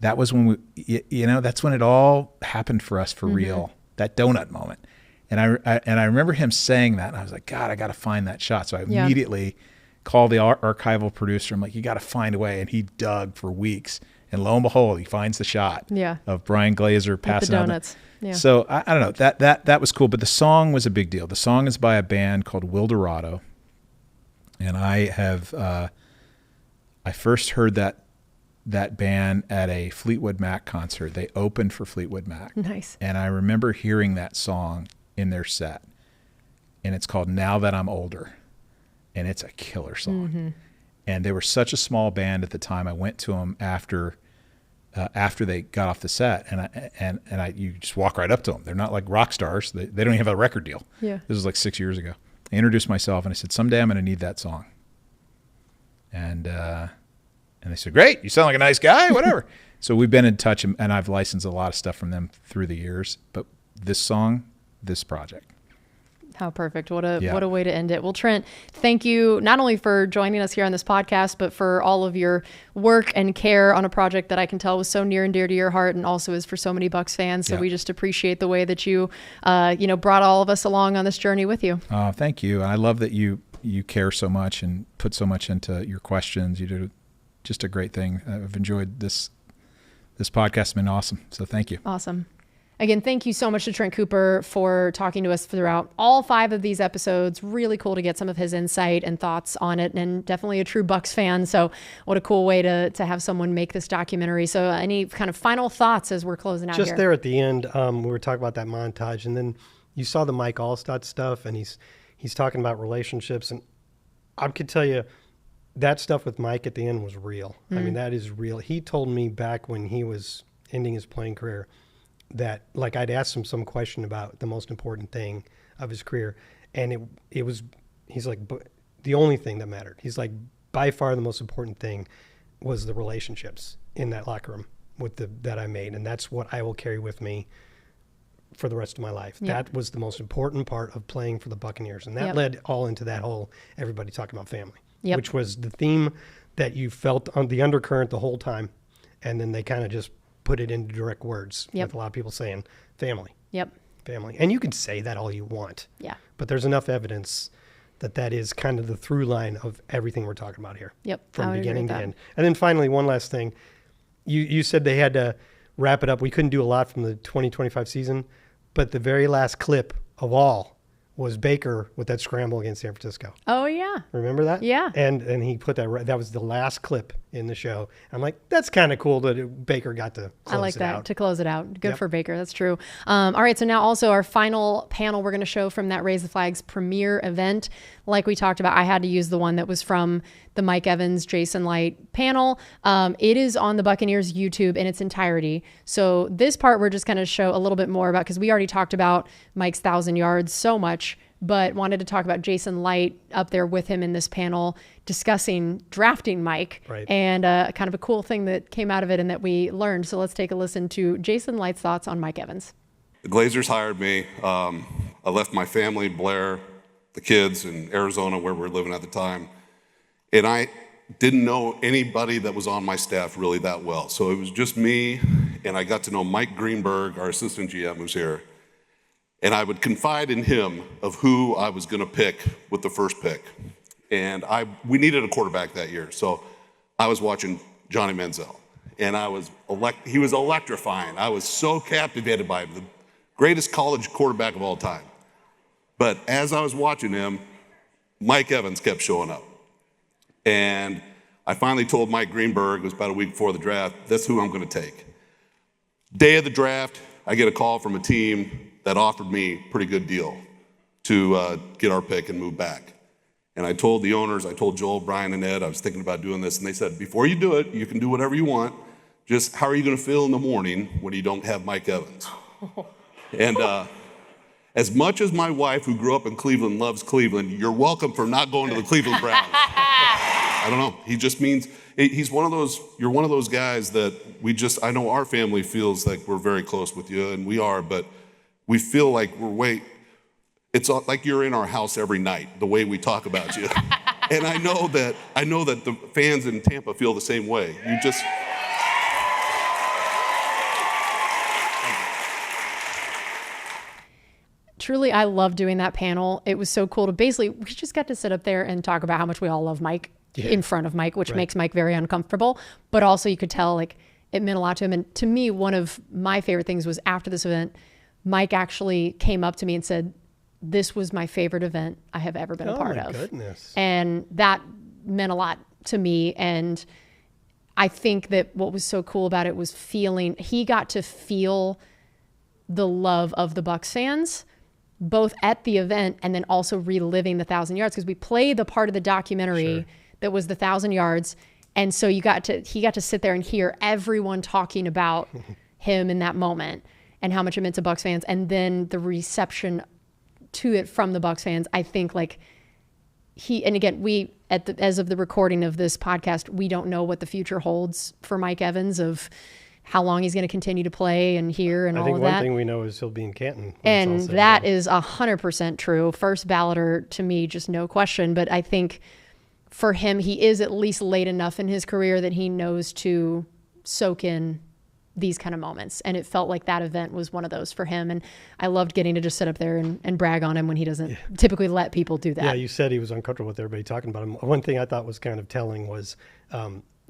That was when that's when it all happened for us for real, that donut moment. And I remember him saying that, and I was like, God, I got to find that shot. So I immediately called the archival producer. I'm like, you got to find a way. And he dug for weeks. And lo and behold, he finds the shot of Brian Glazer passing out the donuts. So I don't know, that was cool. But the song was a big deal. The song is by a band called Wildorado. And I first heard that band at a Fleetwood Mac concert. They opened for Fleetwood Mac. Nice. And I remember hearing that song in their set. And it's called Now That I'm Older. And it's a killer song. And they were such a small band at the time. I went to them after they got off the set, and you just walk right up to them. They're not like rock stars. They don't even have a record deal. Yeah. This was like 6 years ago. I introduced myself, and I said, someday I'm going to need that song. And they said, great, you sound like a nice guy, whatever. So we've been in touch, and I've licensed a lot of stuff from them through the years. But this song, this project. How perfect. What a way to end it. Well, Trent, thank you not only for joining us here on this podcast, but for all of your work and care on a project that I can tell was so near and dear to your heart, and also is for so many Bucs fans. So we just appreciate the way that you, brought all of us along on this journey with you. Thank you. I love that you care so much and put so much into your questions. You did just a great thing. I've enjoyed this podcast. Has been awesome. So thank you. Awesome. Again, thank you so much to Trent Cooper for talking to us throughout all 5 of these episodes. Really cool to get some of his insight and thoughts on it, and definitely a true Bucs fan. So what a cool way to have someone make this documentary. So any kind of final thoughts as we're closing out just here? There at the end, we were talking about that montage, and then you saw the Mike Allstott stuff, and he's talking about relationships. And I could tell you that stuff with Mike at the end was real. I mean, that is real. He told me back when he was ending his playing career that, like, I'd asked him some question about the most important thing of his career, and he's like, but the only thing that mattered. He's like, by far the most important thing was the relationships in that locker room that I made, and that's what I will carry with me for the rest of my life. That was the most important part of playing for the Buccaneers, and that led all into that whole everybody talking about family, which was the theme that you felt on the undercurrent the whole time, and then they kind of just put it into direct words with a lot of people saying family. Family. And you can say that all you want. But there's enough evidence that is kind of the through line of everything we're talking about here. From beginning to end. And then finally, one last thing. You said they had to wrap it up. We couldn't do a lot from the 2025 season, but the very last clip of all was Baker with that scramble against San Francisco. Oh, yeah. Remember that? Yeah. And he put that was the last clip in the show. I'm like, that's kind of cool that Baker got to close it out. I like that, to close it out. Good for Baker. That's true. All right, so now also our final panel we're going to show from that Raise the Flags premiere event. Like we talked about, I had to use the one that was from the Mike Evans, Jason Light panel. It is on the Buccaneers YouTube in its entirety. So this part we're just going to show a little bit more about, because we already talked about Mike's 1,000 yards so much, but wanted to talk about Jason Light up there with him in this panel discussing drafting Mike and kind of a cool thing that came out of it and that we learned. So let's take a listen to Jason Light's thoughts on Mike Evans. The Glazers hired me. I left my family, Blair, the kids in Arizona where we were living at the time. And I didn't know anybody that was on my staff really that well. So it was just me, and I got to know Mike Greenberg, our assistant GM who's here. And I would confide in him of who I was going to pick with the first pick. And we needed a quarterback that year. So I was watching Johnny Manziel. And he was electrifying. I was so captivated by him, the greatest college quarterback of all time. But as I was watching him, Mike Evans kept showing up. And I finally told Mike Greenberg, it was about a week before the draft, that's who I'm going to take. Day of the draft, I get a call from a team that offered me a pretty good deal to get our pick and move back. And I told the owners, I told Joel, Brian, and Ed, I was thinking about doing this, and they said, before you do it, you can do whatever you want. Just how are you going to feel in the morning when you don't have Mike Evans? And as much as my wife, who grew up in Cleveland, loves Cleveland, you're welcome for not going to the Cleveland Browns. I don't know. He just means, he's one of those, you're one of those guys that I know our family feels like we're very close with you, and we are, but we feel like it's like you're in our house every night, the way we talk about you. And I know that the fans in Tampa feel the same way. Truly, I love doing that panel. It was so cool to we just got to sit up there and talk about how much we all love Mike in front of Mike, which makes Mike very uncomfortable. But also you could tell it meant a lot to him. And to me, one of my favorite things was after this event, Mike actually came up to me and said, this was my favorite event I have ever been a part of. Goodness. And that meant a lot to me. And I think that what was so cool about it was he got to feel the love of the Bucs fans, both at the event and then also reliving the 1,000 yards, because we played the part of the documentary that was the 1,000 yards. And so he got to sit there and hear everyone talking about him in that moment and how much it meant to Bucs fans. And then the reception to it from the Bucs fans, I think and again, as of the recording of this podcast, we don't know what the future holds for Mike Evans of how long he's going to continue to play and here and all of that. I think one thing we know is he'll be in Canton. And that is 100% true. First balloter to me, just no question. But I think for him, he is at least late enough in his career that he knows to soak in these kind of moments. And it felt like that event was one of those for him. And I loved getting to just sit up there and brag on him when he doesn't typically let people do that. Yeah, you said he was uncomfortable with everybody talking about him. One thing I thought was kind of telling was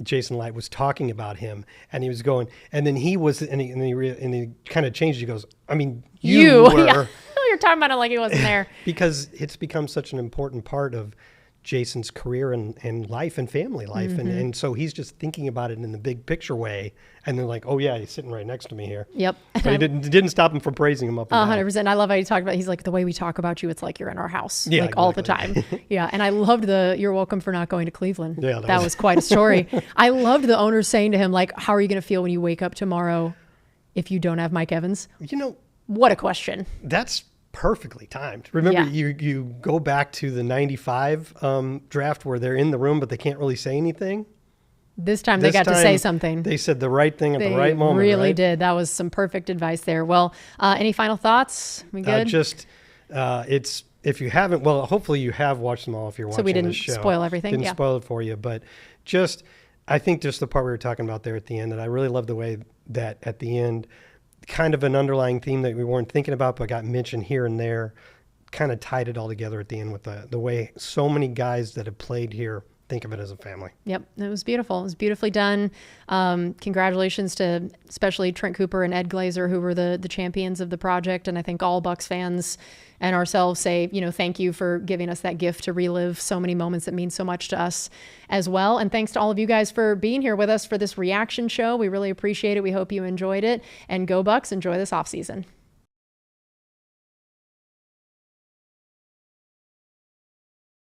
Jason Light was talking about him, and he was going, and then he kind of changed. He goes, I mean, you were. Yeah. You're talking about it like he wasn't there. Because it's become such an important part of Jason's career and life and family life. Mm-hmm. And so he's just thinking about it in the big picture way. And they're like, oh yeah, he's sitting right next to me here. Yep. But it didn't stop him from praising him up and 100%. I love how you talked about, he's like, the way we talk about you, it's like you're in our house, exactly. all the time. Yeah. And I loved you're welcome for not going to Cleveland. Yeah, that was quite a story. I loved the owners saying to him, how are you going to feel when you wake up tomorrow if you don't have Mike Evans? What a question. That's perfectly timed. Remember, you go back to the 95 draft where they're in the room, but they can't really say anything. This time they got to say something. They said the right thing at the right moment. They really right? did. That was some perfect advice there. Well, any final thoughts? We good? It's if you haven't, well, hopefully you have watched them all if you're watching this show. So we didn't spoil everything. Didn't spoil it for you, but I think just the part we were talking about there at the end, and I really love the way that at the end, kind of an underlying theme that we weren't thinking about but got mentioned here and there, kind of tied it all together at the end with the way so many guys that have played here think of it as a family. Yep. It was beautiful. It was beautifully done. Congratulations to especially Trent Cooper and Ed Glazer, who were the champions of the project. And I think all Bucs fans and ourselves say, thank you for giving us that gift to relive so many moments that mean so much to us as well. And thanks to all of you guys for being here with us for this reaction show. We really appreciate it. We hope you enjoyed it. And go Bucs. Enjoy this offseason.